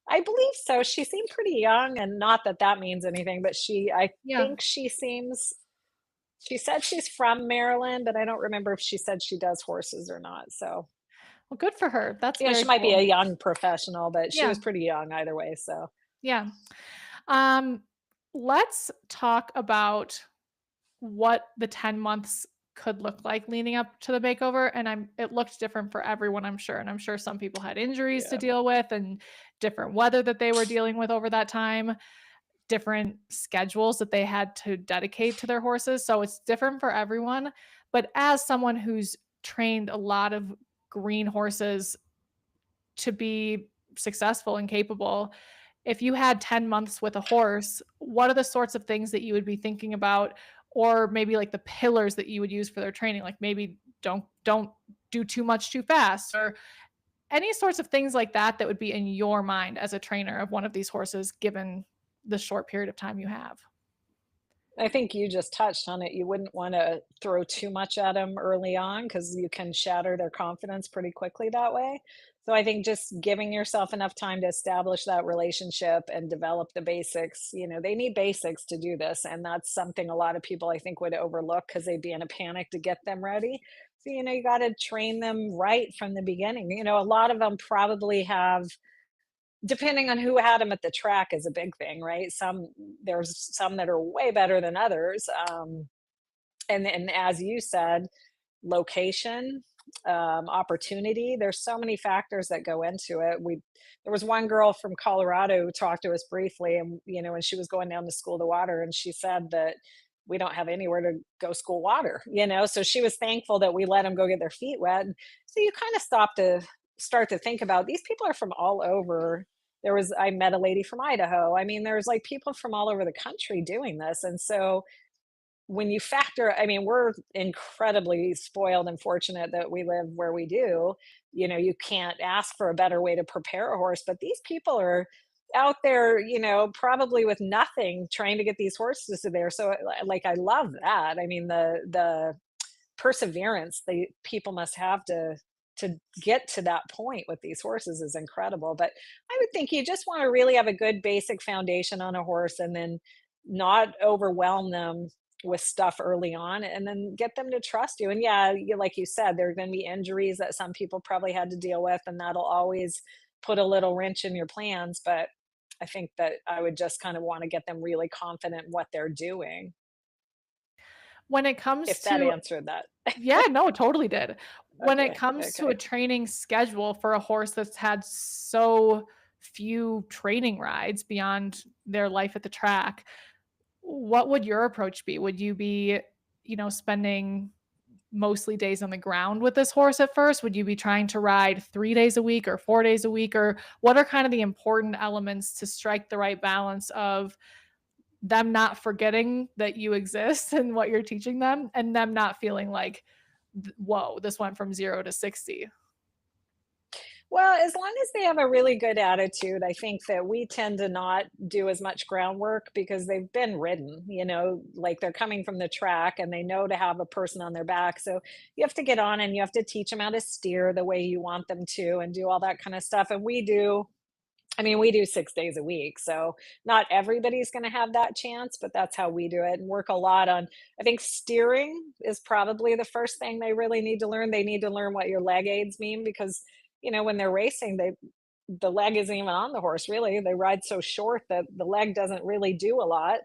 I believe so. She seemed pretty young, and not that that means anything, but I Yeah. think she said she's from Maryland, but I don't remember if she said she does horses or not. So, Well, good for her. That's very she might be cool. a young professional, but she Yeah. was pretty young either way. So, Yeah. Um, let's talk about what the 10 months could look like leading up to the makeover, and it looked different for everyone, I'm sure, and I'm sure some people had injuries to Yeah. deal with and different weather that they were dealing with over that time, different schedules that they had to dedicate to their horses, so it's different for everyone. But as someone who's trained a lot of green horses to be successful and capable, if you had 10 months with a horse, what are the sorts of things that you would be thinking about, or maybe like the pillars that you would use for their training? Like maybe don't do too much too fast, or any sorts of things like that that would be in your mind as a trainer of one of these horses given the short period of time you have. I think you just touched on it. You wouldn't want to throw too much at them early on because you can shatter their confidence pretty quickly that way. So I think just giving yourself enough time to establish that relationship and develop the basics, they need basics to do this. And that's something a lot of people I think would overlook because they'd be in a panic to get them ready. So, you got to train them right from the beginning. A lot of them probably have, depending on who had them at the track is a big thing, right? There's some that are way better than others. And as you said, location, opportunity. There's so many factors that go into it. There was one girl from Colorado who talked to us briefly, and when she was going down to school to water, and she said that we don't have anywhere to go school water. So she was thankful that we let them go get their feet wet. And so you kind of start to think about these people are from all over. I met a lady from Idaho. I mean, there's like people from all over the country doing this. And so when you factor, I mean, we're incredibly spoiled and fortunate that we live where we do. You can't ask for a better way to prepare a horse, but these people are out there, probably with nothing trying to get these horses to there. So like I love that. I mean, the perseverance the people must have to get to that point with these horses is incredible. But I would think you just want to really have a good basic foundation on a horse and then not overwhelm them with stuff early on and then get them to trust you. And yeah, like you said, there are going to be injuries that some people probably had to deal with, and that'll always put a little wrench in your plans. But I think that I would just kind of want to get them really confident in what they're doing, When it comes if that to answered that. Yeah, no, it totally did. When it Okay, comes to a okay. training schedule for a horse that's had so few training rides beyond their life at the track, what would your approach be? Would you be, spending mostly days on the ground with this horse at first? Would you be trying to ride 3 days a week or 4 days a week? Or what are kind of the important elements to strike the right balance of them not forgetting that you exist and what you're teaching them, and them not feeling like, "Whoa, this went from 0 to 60." Well, as long as they have a really good attitude, I think that we tend to not do as much groundwork because they've been ridden, like they're coming from the track and they know to have a person on their back. So you have to get on and you have to teach them how to steer the way you want them to and do all that kind of stuff. And we do 6 days a week. So not everybody's going to have that chance, but that's how we do it and work a lot on. I think steering is probably the first thing they really need to learn. They need to learn what your leg aids mean because, when they're racing, the leg isn't even on the horse really. They ride so short that the leg doesn't really do a lot.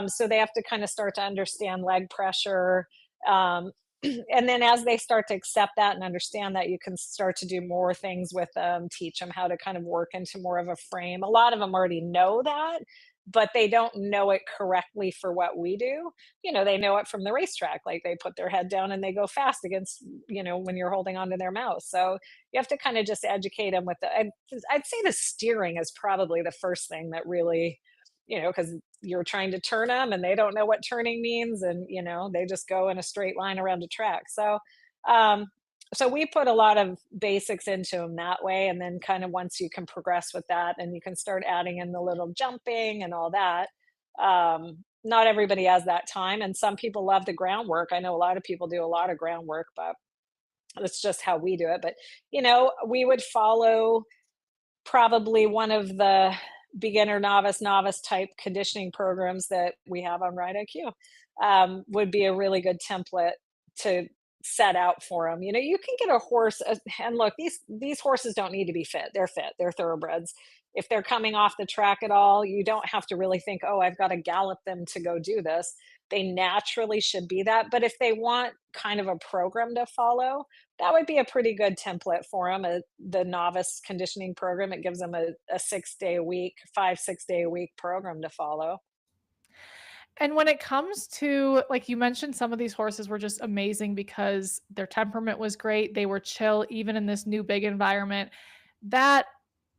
So they have to kind of start to understand leg pressure. Um, and then as they start to accept that and understand that, you can start to do more things with them, teach them how to kind of work into more of a frame. A lot of them already know that, but they don't know it correctly for what we do. They know it from the racetrack, like they put their head down and they go fast against, when you're holding onto their mouth. So you have to kind of just educate them with I'd say the steering is probably the first thing that really, because you're trying to turn them and they don't know what turning means, and they just go in a straight line around a track. Um so we put a lot of basics into them that way, and then kind of once you can progress with that and you can start adding in the little jumping and all that. Not everybody has that time, and some people love the groundwork. I know a lot of people do a lot of groundwork, but that's just how we do it. But we would follow probably one of the beginner novice type conditioning programs that we have on Ride IQ. Would be a really good template to set out for them. You know, you can get a horse, and look, these horses don't need to be fit. They're fit. They're thoroughbreds. If they're coming off the track at all, you don't have to really think, oh, I've got to gallop them to go do this. They naturally should be that. But if they want kind of a program to follow, that would be a pretty good template for them. The novice conditioning program, it gives them a 6 day a week, 5, 6 day a week program to follow. And when it comes to, like you mentioned, some of these horses were just amazing because their temperament was great. They were chill, even in this new big environment. That,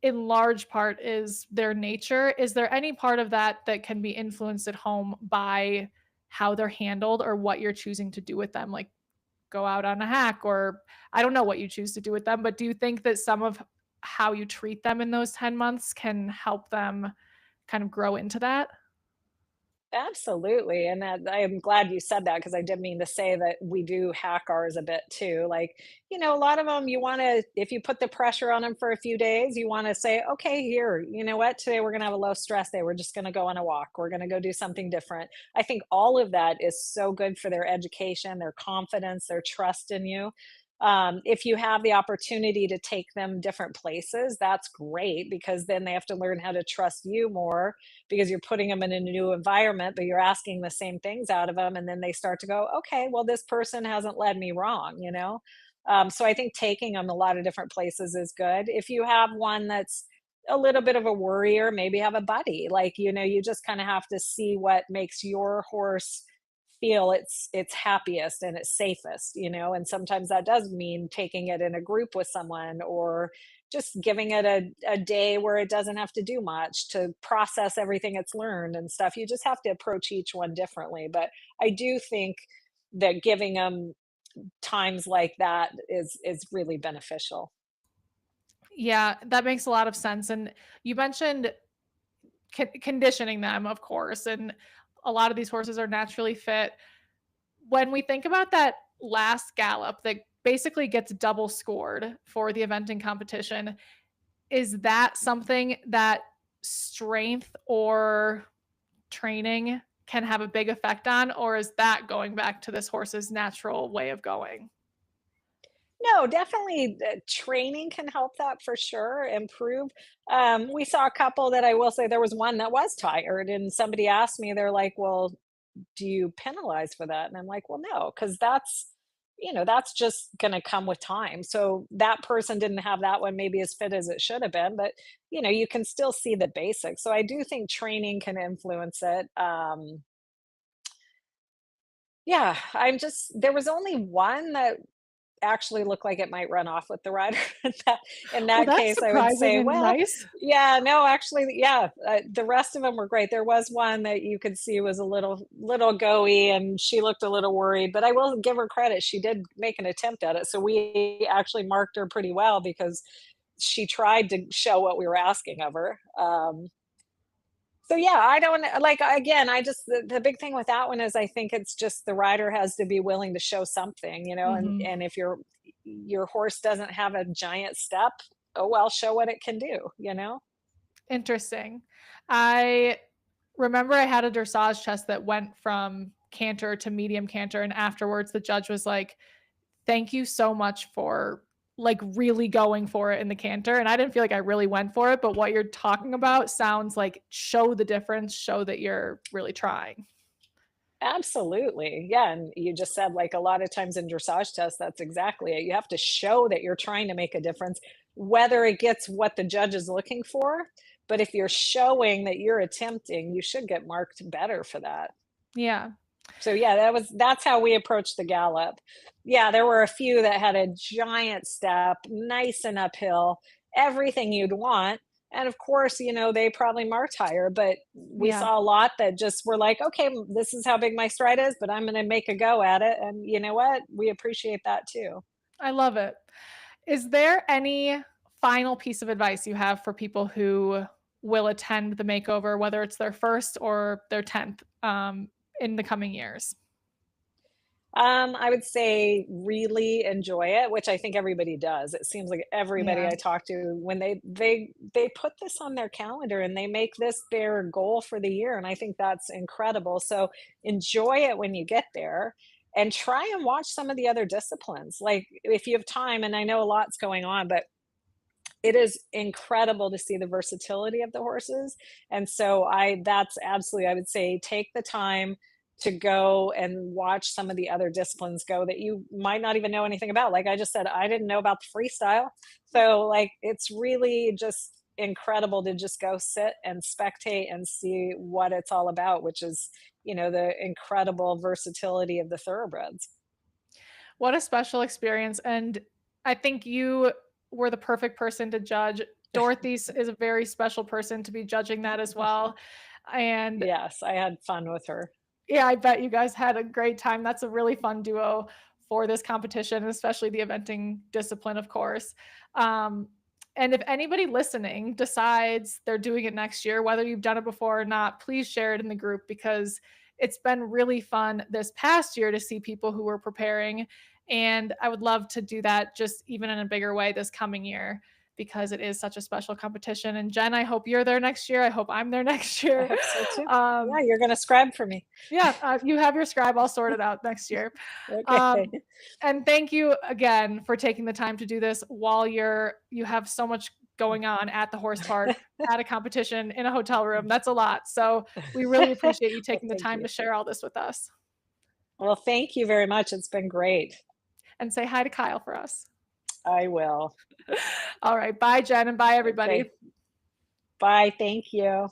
in large part, is their nature. Is there any part of that that can be influenced at home by how they're handled or what you're choosing to do with them? Like go out on a hack, or I don't know what you choose to do with them, but do you think that some of how you treat them in those 10 months can help them kind of grow into that? Absolutely, and that I am glad you said that because I did mean to say that we do hack ours a bit too. Like, you know, a lot of them you wanna if you put the pressure on them for a few days, you wanna say, "Okay, here, you know what? Today we're gonna have a low stress day. We're just gonna go on a walk. We're gonna go do something different." I think all of that is so good for their education, their confidence, their trust in you. If you have the opportunity to take them different places, that's great because then they have to learn how to trust you more because you're putting them in a new environment, but you're asking the same things out of them. And then they start to go, okay, well, this person hasn't led me wrong, you know? So I think taking them a lot of different places is good. If you have one that's a little bit of a worrier, maybe have a buddy. Like, you know, you just kind of have to see what makes your horse feel its happiest and its safest, you know, and sometimes that does mean taking it in a group with someone or just giving it a day where it doesn't have to do much to process everything it's learned and stuff. You just have to approach each one differently. But I do think that giving them times like that is really beneficial. Yeah, that makes a lot of sense. And you mentioned conditioning them, of course, and a lot of these horses are naturally fit. When we think about that last gallop that basically gets double scored for the eventing competition, is that something that strength or training can have a big effect on, or is that going back to this horse's natural way of going? No, definitely the training can help that for sure, improve. We saw a couple that I will say there was one that was tired, and somebody asked me, they're like, "Well, do you penalize for that?" And I'm like, "Well, no, because that's, you know, that's just going to come with time." So that person didn't have that one maybe as fit as it should have been, but you know, you can still see the basics. So I do think training can influence it. Yeah, I'm just there was only one that actually looked like it might run off with the rider. In Well, that that's case, I would surprising say, and well, nice. yeah, no, actually, yeah, the rest of them were great. There was one that you could see was a little goey, and she looked a little worried. But I will give her credit; she did make an attempt at it. So we actually marked her pretty well because she tried to show what we were asking of her. So yeah, I don't like again, I just the big thing with that one is I think it's just the rider has to be willing to show something, you know, Mhm. and if your horse doesn't have a giant step, oh well, show what it can do, you know? Interesting. I remember I had a dressage test that went from canter to medium canter, and afterwards the judge was like, "Thank you so much for, like, really going for it in the canter," and I didn't feel like I really went for it, but what you're talking about sounds like show the difference, show that you're really trying. Absolutely. Yeah, and you just said like a lot of times in dressage tests, that's exactly it. You have to show that you're trying to make a difference, whether it gets what the judge is looking for. But if you're showing that you're attempting, you should get marked better for that. Yeah. So yeah, that's how we approached the gallop. Yeah, there were a few that had a giant step, nice and uphill, everything you'd want. And of course, you know, they probably marked higher, but we Yeah. saw a lot that just were like, okay, this is how big my stride is, but I'm going to make a go at it. And you know what? We appreciate that too. I love it. Is there any final piece of advice you have for people who will attend the makeover, whether it's their first or their 10th, in the coming years? I would say really enjoy it, which I think everybody does. It seems like everybody Yeah. I talk to when they put this on their calendar and they make this their goal for the year, and I think that's incredible. So enjoy it when you get there. and try and watch some of the other disciplines. Like if you have time, and I know a lot's going on, but it is incredible to see the versatility of the horses. And so that's absolutely, I would say, take the time to go and watch some of the other disciplines go that you might not even know anything about. Like I just said, I didn't know about the freestyle. So like it's really just incredible to just go sit and spectate and see what it's all about, which is, the incredible versatility of the thoroughbreds. What a special experience, and I think you were the perfect person to judge. Dorothy's is a very special person to be judging that as well, and Yes, I had fun with her. yeah, I bet you guys had a great time. That's a really fun duo for this competition, especially the eventing discipline, of course. Um, and if anybody listening decides they're doing it next year, whether you've done it before or not, please share it in the group because it's been really fun this past year to see people who were preparing. And I would love to do that just even in a bigger way this coming year because it is such a special competition. And Jen, I hope you're there next year. I hope I'm there next I year. hope so too. Yeah, Um, you're gonna scribe for me. yeah, you have your scribe all sorted out next year. Okay. Um, and thank you again for taking the time to do this while you have so much going on at the horse park, at a competition, in a hotel room. That's a lot. So we really appreciate you Well, taking the thank time you. to share all this with us. Well, thank you very much. It's been great. And say hi to Kyle for us. I will. All right. Bye, Jen, and bye, everybody. Okay. Bye. Thank you.